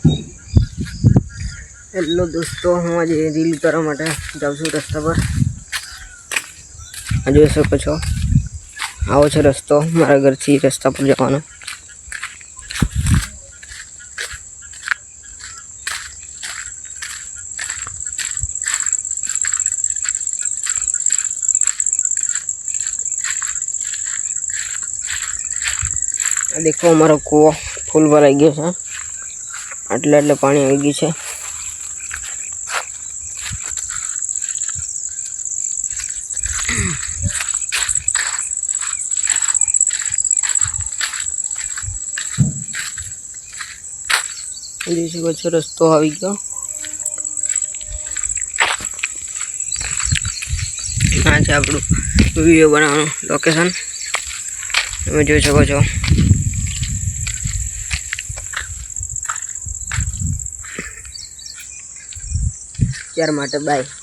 Hello दोस्तों, हूँ आज रील करवा माटे जाऊँ छूँ रस्ता पर। आ जोई शको छो आवो छे रस्तो मारा घरथी रस्ता पर जवानो। देखो अमारो कूવો फूल भराई गयो छे, आटले आटले पाणी आई गयुं छे। જોઈ શકો છો રસ્તો આવી ગયો। આ છે આપણું વિડીયો બનાવવાનું લોકેશન, તમે જોઈ શકો છો। ત્યાર માટે બાય।